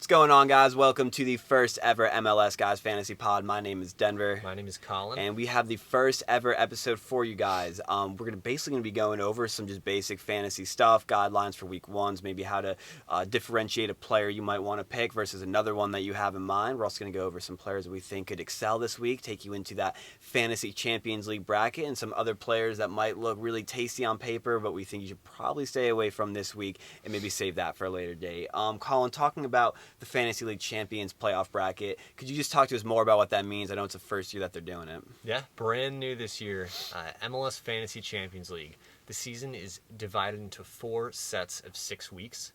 What's going on, guys? Welcome to the first ever MLS Guys Fantasy Pod. My name is Denver. My name is Colin. And we have the first ever episode for you guys. We're basically going to be going over some just basic fantasy stuff, guidelines for week ones, maybe how to differentiate a player you might want to pick versus another one that you have in mind. We're also going to go over some players that we think could excel this week, take you into that Fantasy Champions League bracket, and some other players that might look really tasty on paper, but we think you should probably stay away from this week and maybe save that for a later date. Colin, talking about the Fantasy League Champions playoff bracket, could you just talk to us more about what that means? I know it's the first year that they're doing it. Yeah, brand new this year, MLS Fantasy Champions League. The season is divided into 4 sets of 6 weeks,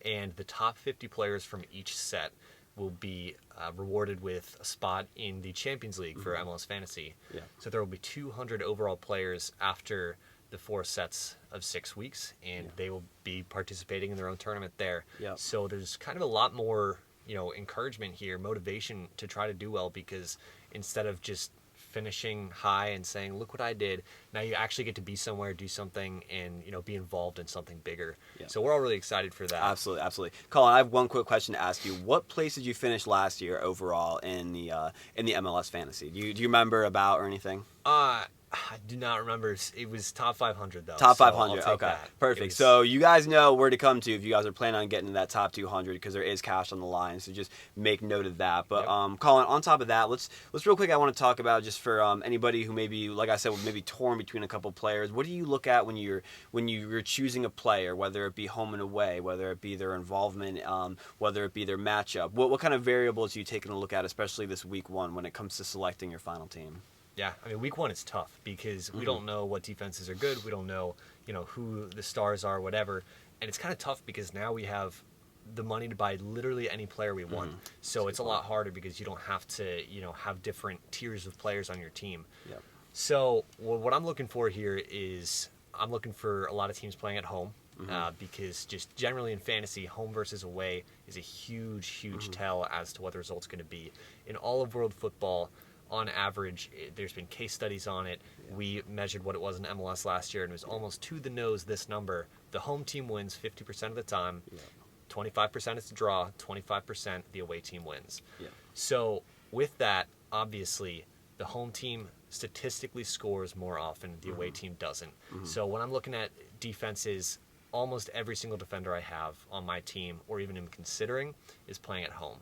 and the top 50 players from each set will be rewarded with a spot in the Champions League for MLS Fantasy. Yeah. So there will be 200 overall players after the 4 sets of 6 weeks, and they will be participating in their own tournament there. Yep. So there's kind of a lot more, encouragement here, motivation to try to do well, because instead of just finishing high and saying, look what I did, now you actually get to be somewhere, do something, and be involved in something bigger. Yeah. So we're all really excited for that. Absolutely. Colin, I have one quick question to ask you. What place did you finish last year overall in the MLS Fantasy? Do you remember about or anything? I do not remember. It was top 500 though. Top so 500. I'll take Okay, that. perfect. So you guys know where to come to if you guys are planning on getting to that top 200, because there is cash on the line. So just make note of that. But Colin, on top of that, let's real quick. I want to talk about, just for anybody who maybe, like I said, maybe torn between a couple players. What do you look at when you're choosing a player, whether it be home and away, whether it be their involvement, whether it be their matchup? What kind of variables are you taking a look at, especially this week one, when it comes to selecting your final team? Yeah, I mean, week one is tough because we don't know what defenses are good. We don't know, who the stars are, whatever. And it's kind of tough because now we have the money to buy literally any player we want. So it's a lot harder because you don't have to, have different tiers of players on your team. Yep. So what I'm looking for here is I'm looking for a lot of teams playing at home. Because just generally in fantasy, home versus away is a huge tell as to what the result's going to be. In all of world football, on average, there's been case studies on it. We measured what it was in MLS last year, and it was almost to the nose this number. The home team wins 50% of the time. 25% is a draw. 25% the away team wins. So with that, obviously, the home team statistically scores more often. The away team doesn't. So when I'm looking at defenses, almost every single defender I have on my team, or even am considering, is playing at home.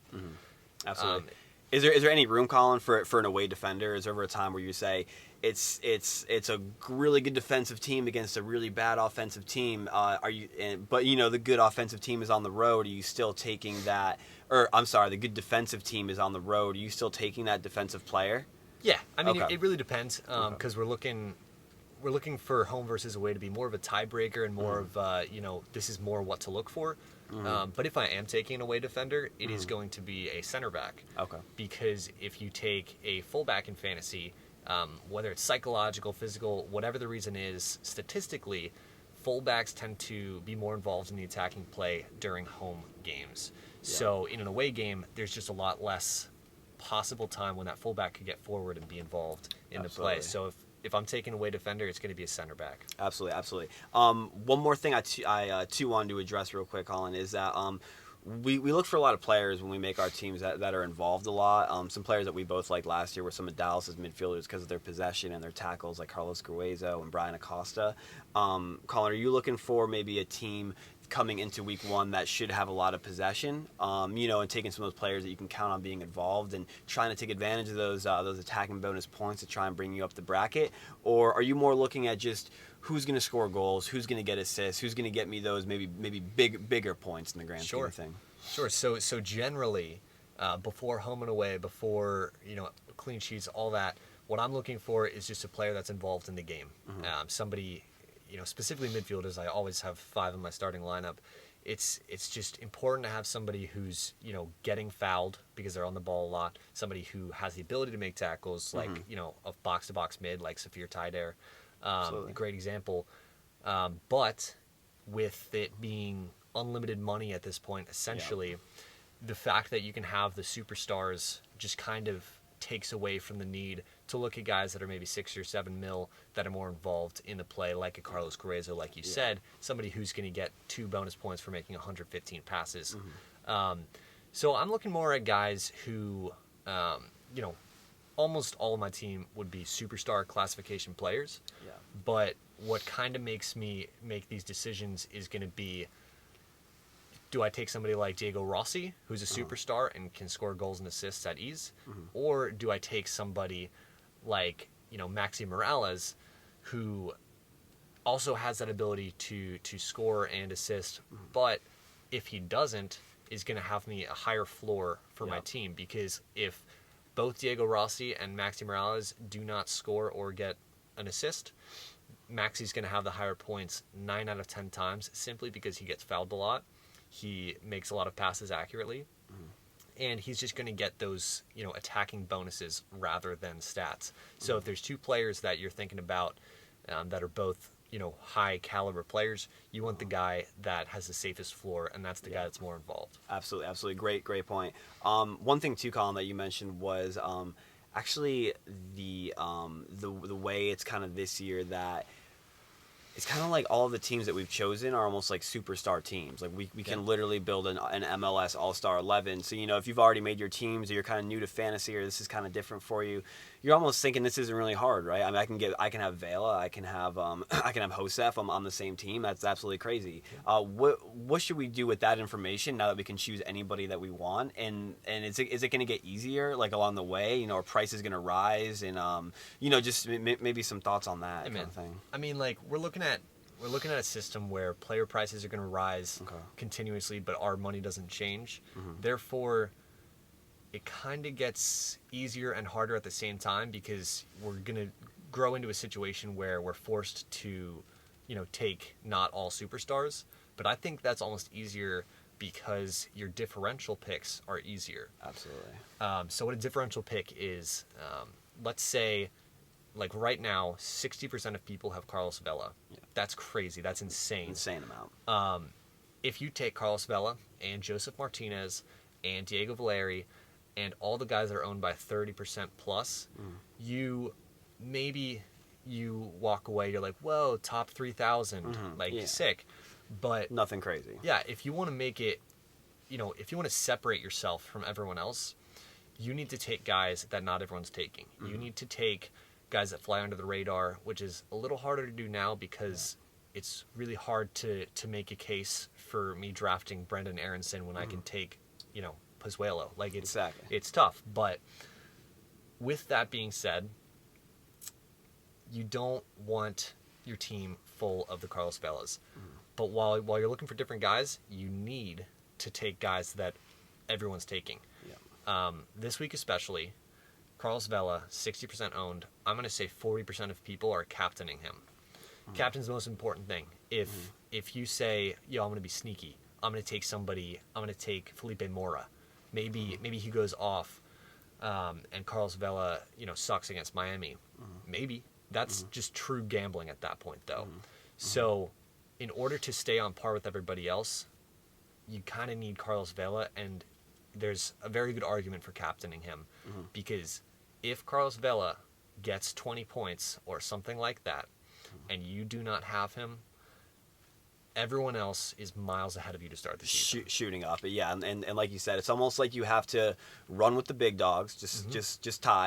Absolutely. Is there any room, Colin, for an away defender? Is there ever a time where you say it's a really good defensive team against a really bad offensive team? But the good offensive team is on the road. Are you still taking that? Or I'm sorry, the good defensive team is on the road. Are you still taking that defensive player? Yeah, I mean, it really depends because we're looking for home versus away to be more of a tiebreaker and more of this is more what to look for. But if I am taking an away defender, it is going to be a center back. Okay. Because if you take a fullback in fantasy, whether it's psychological, physical, whatever the reason is, statistically, fullbacks tend to be more involved in the attacking play during home games. So in an away game, there's just a lot less possible time when that fullback could get forward and be involved in the play. So if I'm taking away defender, it's going to be a center back. Absolutely. One more thing I too wanted to address real quick, Colin, is that we look for a lot of players when we make our teams that are involved a lot. Some players that we both liked last year were some of Dallas's midfielders because of their possession and their tackles, like Carlos Gruezo and Brian Acosta. Colin, are you looking for maybe a team coming into week one that should have a lot of possession, and taking some of those players that you can count on being involved and trying to take advantage of those attacking bonus points to try and bring you up the bracket? Or are you more looking at just who's going to score goals, who's going to get assists, who's going to get me those maybe bigger points in the grand scheme of thing? Sure. So generally, before home and away, before clean sheets, all that, what I'm looking for is just a player that's involved in the game. Somebody, specifically midfielders. I always have 5 in my starting lineup. It's just important to have somebody who's getting fouled because they're on the ball a lot. Somebody who has the ability to make tackles, like a box to box mid, like Safir Taider. A great example. But with it being unlimited money at this point, essentially, the fact that you can have the superstars just kind of takes away from the need to look at guys that are maybe 6 or 7 mil that are more involved in the play, like a Carlos Gruezo, like you said, somebody who's going to get 2 bonus points for making 115 passes. So I'm looking more at guys who, you know, almost all of my team would be superstar classification players. Yeah. But what kind of makes me make these decisions is going to be, do I take somebody like Diego Rossi, who's a superstar and can score goals and assists at ease? Or do I take somebody like, you know, Maxi Morales, who also has that ability to score and assist, but if he doesn't, is going to have me a higher floor for my team, because if both Diego Rossi and Maxi Morales do not score or get an assist, Maxi's going to have the higher points 9 out of 10 times, simply because he gets fouled a lot. He makes a lot of passes accurately, and he's just going to get those, you know, attacking bonuses rather than stats. So if there's two players that you're thinking about that are both, you know, high caliber players, you want the guy that has the safest floor, and that's the guy that's more involved. Absolutely. Great point. One thing too, Colin, that you mentioned was actually the way it's kind of this year that it's kind of like all of the teams that we've chosen are almost like superstar teams. Like we can literally build an MLS All-Star 11. So, you know, if you've already made your teams, or you're kind of new to fantasy, or this is kind of different for you, you're almost thinking this isn't really hard, right? I mean, I can have Vela, I can have Josef on the same team. That's absolutely crazy. What should we do with that information now that we can choose anybody that we want? And is it going to get easier like along the way? You know, our price is going to rise, and you know, just maybe some thoughts on that kind of thing. I mean, like we're looking at a system where player prices are going to rise continuously, but our money doesn't change. Therefore, it kind of gets easier and harder at the same time, because we're going to grow into a situation where we're forced to, you know, take not all superstars. But I think that's almost easier because your differential picks are easier. Absolutely. So what a differential pick is, let's say, like right now, 60% of people have Carlos Vela. Yeah. That's crazy. That's insane. Insane amount. If you take Carlos Vela and Josef Martinez and Diego Valeri and all the guys that are owned by 30% plus, you walk away, you're like, whoa, top 3,000, sick. But nothing crazy. Yeah, if you want to make it, you know, if you want to separate yourself from everyone else, you need to take guys that not everyone's taking. You need to take guys that fly under the radar, which is a little harder to do now because it's really hard to make a case for me drafting Brendan Aronson when I can take, you know, Pozuelo. Like it's tough. But with that being said, you don't want your team full of the Carlos Velas. But while you're looking for different guys, you need to take guys that everyone's taking. This week especially, Carlos Vela, 60% owned. I'm going to say 40% of people are captaining him. Captain's the most important thing. If you say, yo, I'm going to be sneaky, I'm going to take Felipe Mora. Maybe he goes off, and Carlos Vela, you know, sucks against Miami. Maybe. That's just true gambling at that point, though. So, in order to stay on par with everybody else, you kind of need Carlos Vela, and there's a very good argument for captaining him, because if Carlos Vela gets 20 points or something like that, and you do not have him, everyone else is miles ahead of you to start the season. Shooting up, yeah, and like you said, it's almost like you have to run with the big dogs, just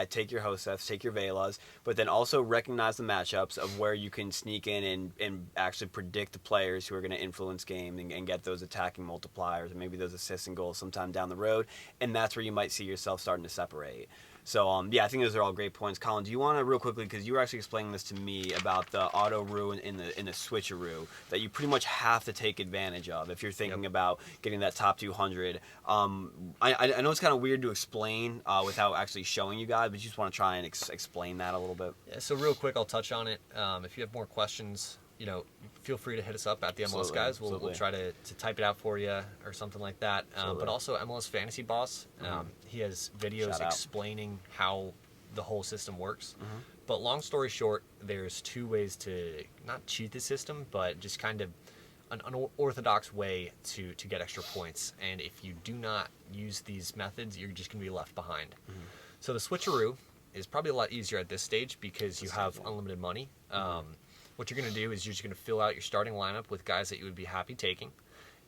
take your Josefs, take your Velas, but then also recognize the matchups of where you can sneak in and actually predict the players who are going to influence game and get those attacking multipliers and maybe those assists and goals sometime down the road, and that's where you might see yourself starting to separate. So, I think those are all great points. Colin, do you want to, real quickly, because you were actually explaining this to me about the auto-roo and the switcheroo that you pretty much have to take advantage of if you're thinking about getting that top 200. I know it's kind of weird to explain without actually showing you guys, but you just want to try and explain that a little bit. Yeah, so real quick, I'll touch on it. If you have more questions, you know, feel free to hit us up at the MLS guys. We'll try to type it out for you or something like that. But also MLS Fantasy Boss, he has videos explaining how the whole system works. But long story short, there's two ways to not cheat the system, but just kind of an unorthodox way to get extra points. And if you do not use these methods, you're just going to be left behind. So the switcheroo is probably a lot easier at this stage because you have unlimited money. What you're going to do is you're just going to fill out your starting lineup with guys that you would be happy taking,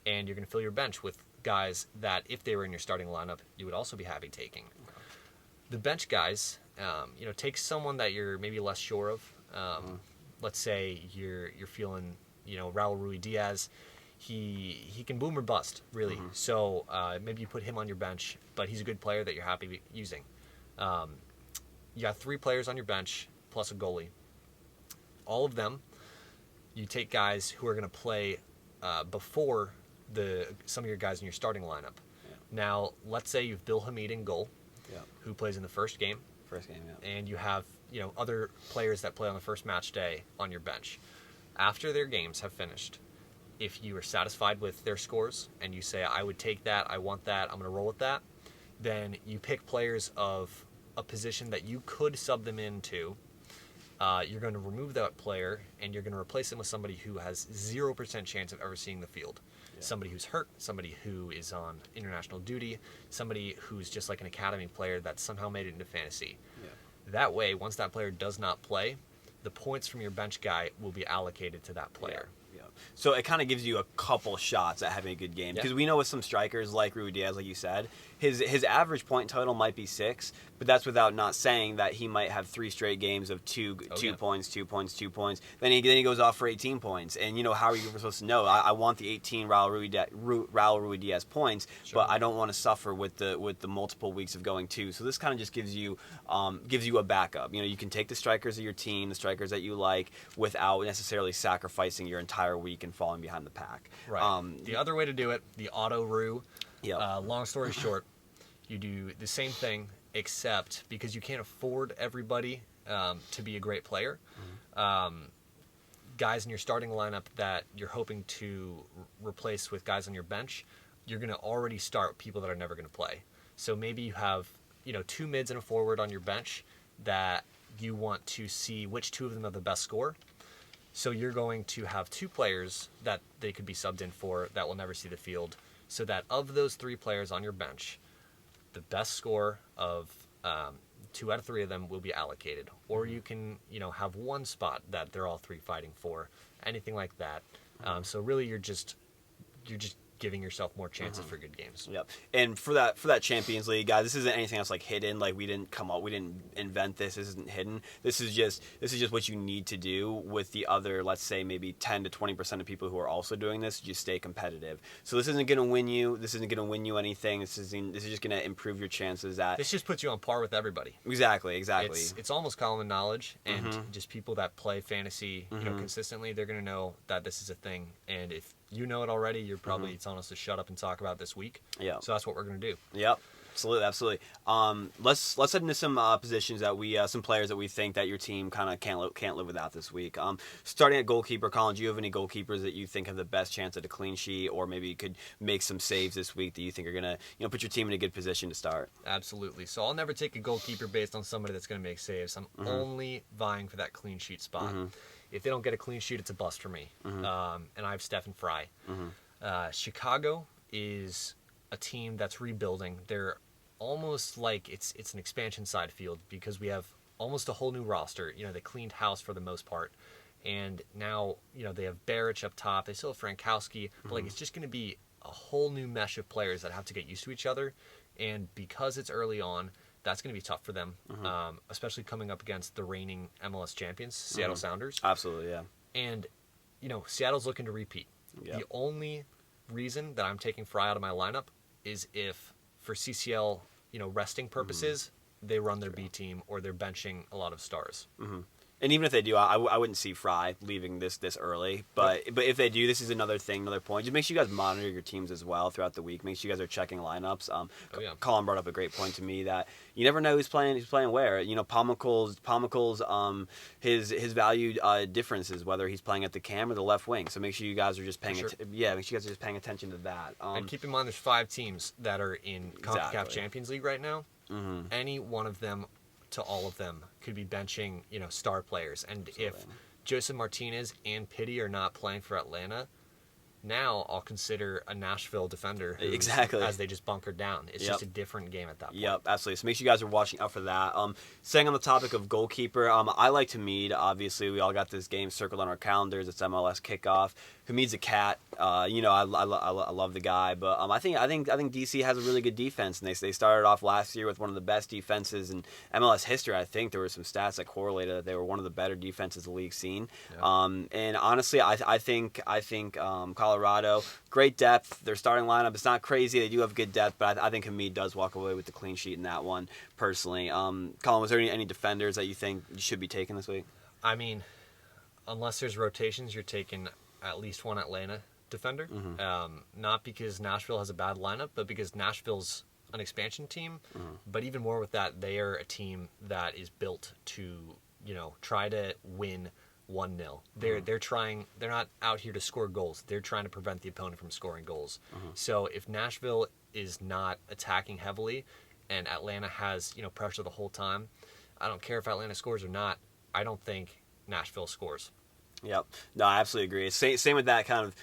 and you're going to fill your bench with guys that if they were in your starting lineup, you would also be happy taking. The bench guys, take someone that you're maybe less sure of. Let's say you're feeling, Raul Ruiz-Diaz. He can boom or bust, really. So maybe you put him on your bench, but he's a good player that you're happy using. You got 3 players on your bench plus a goalie. All of them, you take guys who are going to play before some of your guys in your starting lineup. Yeah. Now, let's say you've Bill Hamid in goal, who plays in the first game. And you have other players that play on the first match day on your bench. After their games have finished, if you are satisfied with their scores and you say, I would take that, I want that, I'm going to roll with that, then you pick players of a position that you could sub them into. You're going to remove that player and you're going to replace them with somebody who has 0% chance of ever seeing the field. Yeah. Somebody who's hurt, somebody who is on international duty, somebody who's just like an academy player that somehow made it into fantasy. Yeah. That way, once that player does not play, the points from your bench guy will be allocated to that player. Yeah. So it kind of gives you a couple shots at having a good game. Because we know with some strikers like Ruiz-Diaz, like you said, his average point total might be 6, but that's without not saying that he might have 3 straight games of 2 points, 2 points, 2 points. Then he goes off for 18 points. And, how are you supposed to know? I want the 18 Raul Ruiz-Diaz points, but I don't want to suffer with the multiple weeks of going 2. So this kind of just gives you a backup. You can take the strikers of your team, the strikers that you like, without necessarily sacrificing your entire week and falling behind the pack. Right. The other way to do it, the auto-Ru. Long story short, you do the same thing, except because you can't afford everybody to be a great player. Guys in your starting lineup that you're hoping to replace with guys on your bench, you're going to already start people that are never going to play. So maybe you have 2 mids and a forward on your bench that you want to see which 2 of them have the best score. So you're going to have 2 players that they could be subbed in for that will never see the field. So that of those 3 players on your bench, the best score of 2 out of 3 of them will be allocated. Or you can, have one spot that they're all 3 fighting for, anything like that. So really, you're just giving yourself more chances for good games. Yep. And for that Champions League, guys, this isn't anything else like hidden. Like we didn't invent this. This isn't hidden. This is just what you need to do with the other, let's say maybe 10 to 20% of people who are also doing this. Just stay competitive. So this isn't going to win you. This isn't going to win you anything. This is just going to improve your chances at. This just puts you on par with everybody. Exactly. It's almost common knowledge, and just people that play fantasy, consistently, they're going to know that this is a thing. And if you know it already, you're probably telling us to shut up and talk about this week. Yeah. So that's what we're going to do. Yep. Absolutely. Let's head into some positions that some players that we think that your team kind of can't live without this week. Starting at goalkeeper, Colin, do you have any goalkeepers that you think have the best chance at a clean sheet, or maybe could make some saves this week that you think are gonna put your team in a good position to start? Absolutely. So I'll never take a goalkeeper based on somebody that's going to make saves. I'm only vying for that clean sheet spot. If they don't get a clean sheet, it's a bust for me. And I have Stephen Fry. Chicago is a team that's rebuilding. They're almost like it's an expansion side field because we have almost a whole new roster. They cleaned house for the most part. And now, they have Baric up top. They still have Frankowski. But it's just going to be a whole new mesh of players that have to get used to each other. And because it's early on, that's going to be tough for them, especially coming up against the reigning MLS champions, Seattle Sounders. Absolutely, yeah. And, Seattle's looking to repeat. Yep. The only reason that I'm taking Fry out of my lineup is if, for CCL, resting purposes, they run their B team or they're benching a lot of stars. And even if they do, I wouldn't see Fry leaving this early. But if they do, this is another point. Just make sure you guys monitor your teams as well throughout the week. Make sure you guys are checking lineups. Colin brought up a great point to me that you never know who's playing where. Palmicul's his value differences, whether he's playing at the cam or the left wing. So make sure you guys are just paying make sure you guys are just paying attention to that. And keep in mind there's 5 teams that are in CONCACAF Champions League right now. Any one of them to all of them could be benching, star players. And if Joseph Martinez and Pitti are not playing for Atlanta, Now I'll consider a Nashville defender Exactly, as they just bunkered down. It's just a different game at that point. Yep, absolutely. So make sure you guys are watching out for that. Staying on the topic of goalkeeper, I like Hamid. Obviously, we all got this game circled on our calendars. It's MLS kickoff. Hamid's a cat. I love the guy, but I think DC has a really good defense, and they started off last year with one of the best defenses in MLS history. I think there were some stats that correlated that they were one of the better defenses the league's seen. Yeah. And honestly, I think Colorado, great depth. Their starting lineup, it's not crazy. They do have good depth, but I think Hamid does walk away with the clean sheet in that one. Personally, Colin, was there any defenders that you think you should be taking this week? I mean, unless there's rotations, you're taking at least one Atlanta defender. Mm-hmm. Not because Nashville has a bad lineup, but because Nashville's an expansion team. Mm-hmm. But even more with that, they are a team that is built to, try to win 1-0. They're not out here to score goals. They're trying to prevent the opponent from scoring goals. Mm-hmm. So if Nashville is not attacking heavily and Atlanta has, pressure the whole time, I don't care if Atlanta scores or not. I don't think Nashville scores. Yep. No, I absolutely agree. Same with that kind of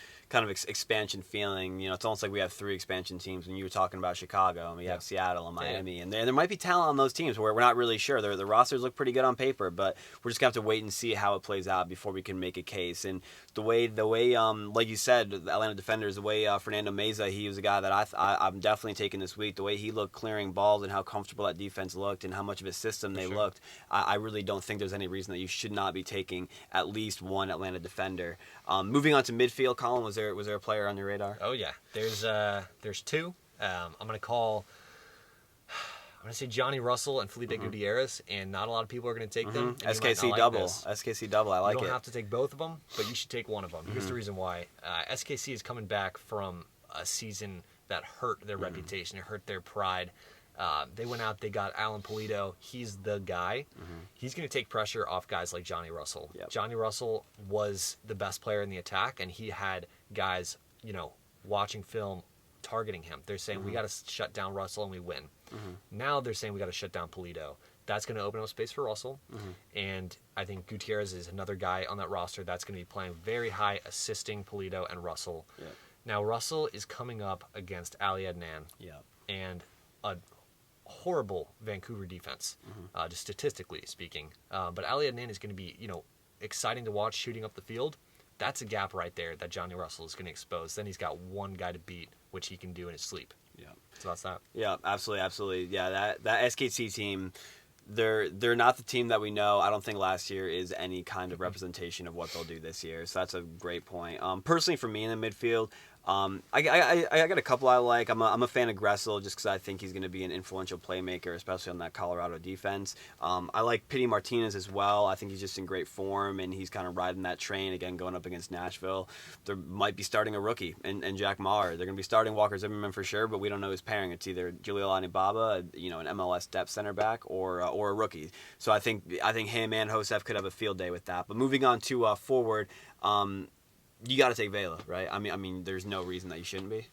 expansion feeling. It's almost like we have 3 expansion teams. When you were talking about Chicago, and we have Seattle and Miami, and there might be talent on those teams where we're not really sure. The rosters look pretty good on paper, but we're just gonna have to wait and see how it plays out before we can make a case. And the way like you said, the Atlanta defenders, the way Fernando Meza, he was a guy that I'm definitely taking this week. The way he looked clearing balls and how comfortable that defense looked and how much of a system they looked, I really don't think there's any reason that you should not be taking at least one Atlanta defender. Moving on to midfield, Colin, was there a player on your radar? Oh yeah, there's 2. I'm gonna say Johnny Russell and Felipe Gutierrez, and not a lot of people are gonna take them. SKC double. SKC double. I like it. You don't have to take both of them, but you should take one of them. Here's the reason why. SKC is coming back from a season that hurt their reputation. It hurt their pride. They went out, they got Alan Pulido. He's the guy. Mm-hmm. He's going to take pressure off guys like Johnny Russell. Yep. Johnny Russell was the best player in the attack, and he had guys, watching film, targeting him. They're saying, we got to shut down Russell and we win. Mm-hmm. Now they're saying we got to shut down Pulido. That's going to open up space for Russell. Mm-hmm. And I think Gutierrez is another guy on that roster that's going to be playing very high, assisting Pulido and Russell. Yep. Now Russell is coming up against Ali Adnan. Yep. And a horrible Vancouver defense, just statistically speaking. But Ali Adnan is going to be, exciting to watch shooting up the field. That's a gap right there that Johnny Russell is going to expose. Then he's got one guy to beat, which he can do in his sleep. Yeah. So that's that. Yeah, absolutely. Yeah, that SKC team, they're not the team that we know. I don't think last year is any kind of representation of what they'll do this year. So that's a great point. Personally, for me in the midfield, I got a couple I like. I'm a fan of Gressel just because I think he's going to be an influential playmaker, especially on that Colorado defense. I like Pity Martinez as well. I think he's just in great form, and he's kind of riding that train, again, going up against Nashville. They might be starting a rookie and Jack Maher. They're going to be starting Walker Zimmerman for sure, but we don't know who's pairing. It's either Julio Anibaba, an MLS depth center back, or a rookie. So I think him and Josef could have a field day with that. But moving on to forward, you got to take Vela, right? I mean, there's no reason that you shouldn't be.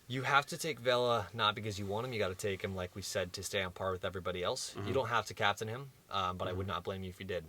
You have to take Vela, not because you want him. You got to take him, like we said, to stay on par with everybody else. Mm-hmm. You don't have to captain him, but I would not blame you if you did.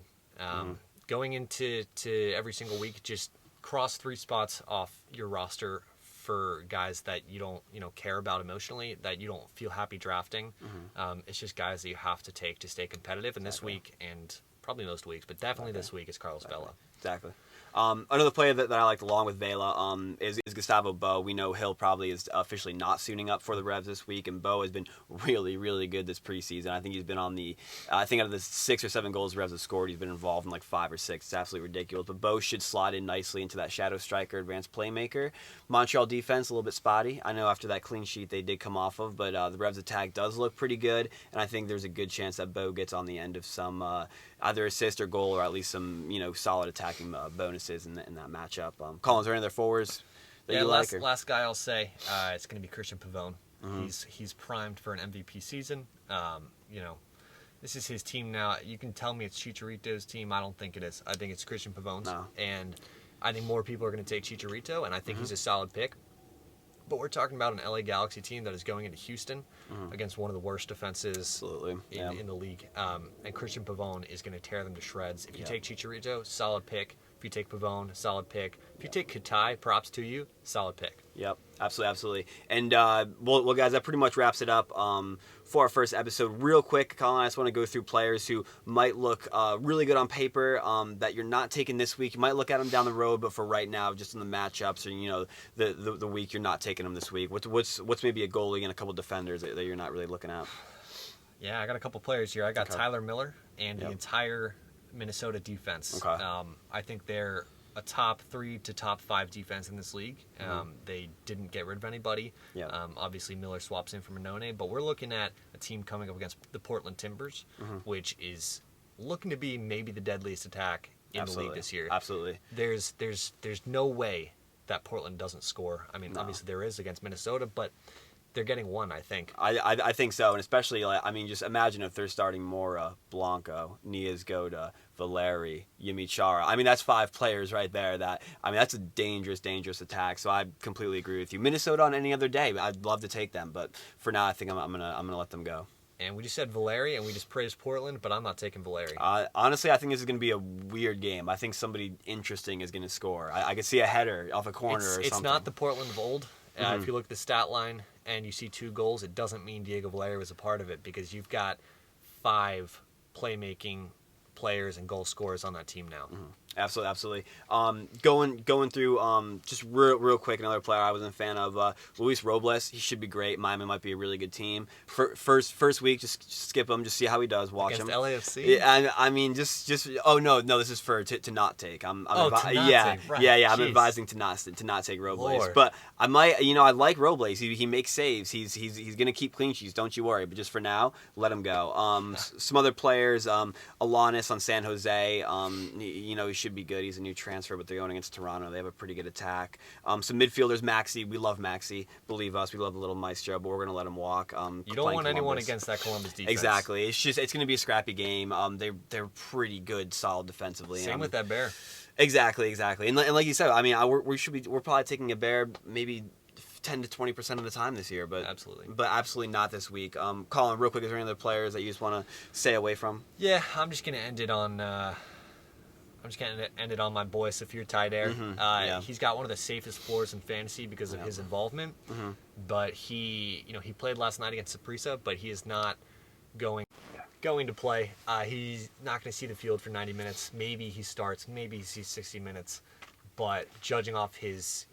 Going into every single week, just cross 3 spots off your roster for guys that you don't care about emotionally, that you don't feel happy drafting. Mm-hmm. It's just guys that you have to take to stay competitive. And this week, and probably most weeks, but definitely this week, is Carlos Vela. Exactly. Another player that I liked along with Vela is Gustavo Bo. We know Hill probably is officially not suiting up for the Revs this week, and Bo has been really, really good this preseason. I think he's been on I think out of the 6 or 7 goals the Revs have scored, he's been involved in like 5 or 6. It's absolutely ridiculous. But Bo should slot in nicely into that shadow striker, advanced playmaker. Montreal defense, a little bit spotty. I know after that clean sheet they did come off of, but the Revs attack does look pretty good, and I think there's a good chance that Bo gets on the end of some either assist or goal, or at least some solid attacking bonuses in that matchup. Collins, are any other forwards that you like? Last guy I'll say, it's going to be Christian Pavone. Mm-hmm. He's primed for an MVP season. This is his team now. You can tell me it's Chicharito's team. I don't think it is. I think it's Christian Pavone's. No. And I think more people are going to take Chicharito, and I think he's a solid pick. But we're talking about an LA Galaxy team that is going into Houston against one of the worst defenses in the league. And Christian Pavone is going to tear them to shreds. If you take Chicharito, solid pick. If you take Pavone, solid pick. If you take Katai, props to you, solid pick. Yep, absolutely. And, well, guys, that pretty much wraps it up for our first episode. Real quick, Colin, I just want to go through players who might look really good on paper that you're not taking this week. You might look at them down the road, but for right now, just in the matchups or, the week, you're not taking them this week. What's maybe a goalie and a couple defenders that you're not really looking at? Yeah, I got a couple players here. I got Tyler Miller and the entire Minnesota defense. Okay. I think they're a top 3 to top 5 defense in this league. They didn't get rid of anybody. Yeah. Obviously, Miller swaps in for Minone, but we're looking at a team coming up against the Portland Timbers, which is looking to be maybe the deadliest attack in the league this year. Absolutely. There's no way that Portland doesn't score. I mean, obviously there is against Minnesota, but they're getting one, I think. I think so, and especially, just imagine if they're starting Mora, Blanco, Niazgoda, Valeri, Yimichara. I mean, that's 5 players right there. That's a dangerous attack. So I completely agree with you. Minnesota on any other day, I'd love to take them, but for now, I think I'm gonna let them go. And we just said Valeri, and we just praised Portland, but I'm not taking Valeri. Honestly, I think this is going to be a weird game. I think somebody interesting is going to score. I could see a header off a corner or something. It's not the Portland of old. If you look at the stat line and you see 2 goals, it doesn't mean Diego Valeri was a part of it because you've got 5 playmaking players and goal scorers on that team now. Absolutely. Going through just real quick, another player I wasn't a fan of, Luis Robles. He should be great. Miami might be a really good team. First week, just skip him, just see how he does. Watch Against him. LAFC. Yeah, I mean, just. Oh no, this is to not take. I'm to not take. Right. Yeah. I'm Jeez. advising to not take Robles, Lord. but I might. I like Robles. He makes saves. He's gonna keep clean sheets. Don't you worry. But just for now, let him go. Some other players, Alanis on San Jose. He should be good. He's a new transfer, but they're going against Toronto. They have a pretty good attack. Some midfielders, Maxi. We love Maxi. Believe us, we love the little maestro, but we're going to let him walk. You don't want anyone against that Columbus defense. Exactly. It's going to be a scrappy game. They're pretty good, solid defensively. Same with that Bear. Exactly. And like you said, I mean, we're probably taking a Bear maybe 10 to 20% of the time this year, but absolutely not this week. Colin, real quick, is there any other players that you just want to stay away from? Yeah, I'm just gonna end it on. My boy Safir Taider. He's got one of the safest floors in fantasy because of his involvement. But he played last night against Saprissa, but he is not going to play. He's not going to see the field for 90 minutes. Maybe he starts. Maybe he sees 60 minutes. But judging off his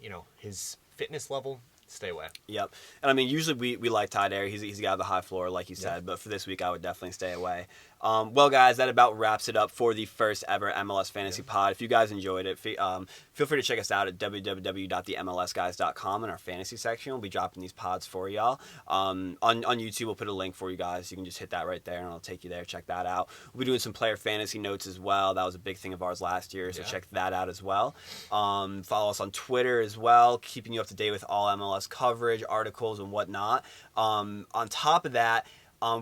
fitness level, stay away. Yep. And I mean, usually we like Taider. He's got the high floor, like you said. But for this week, I would definitely stay away. Well, guys, that about wraps it up for the first ever MLS Fantasy Pod. If you guys enjoyed it, feel free to check us out at www.themlsguys.com in our fantasy section. We'll be dropping these pods for y'all. On YouTube, we'll put a link for you guys. You can just hit that right there, and it'll take you there. Check that out. We'll be doing some player fantasy notes as well. That was a big thing of ours last year, so check that out as well. Follow us on Twitter as well, keeping you up to date with all MLS coverage, articles, and whatnot. On top of that,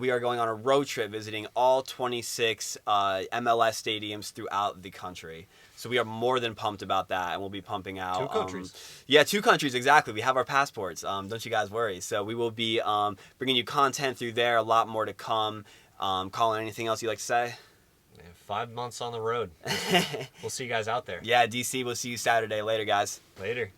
we are going on a road trip visiting all 26 MLS stadiums throughout the country. So we are more than pumped about that, and we'll be pumping out 2 countries. 2 countries, exactly. We have our passports. Don't you guys worry. So we will be bringing you content through there. A lot more to come. Colin, anything else you'd like to say? 5 months on the road. We'll see you guys out there. Yeah, DC. We'll see you Saturday. Later, guys. Later.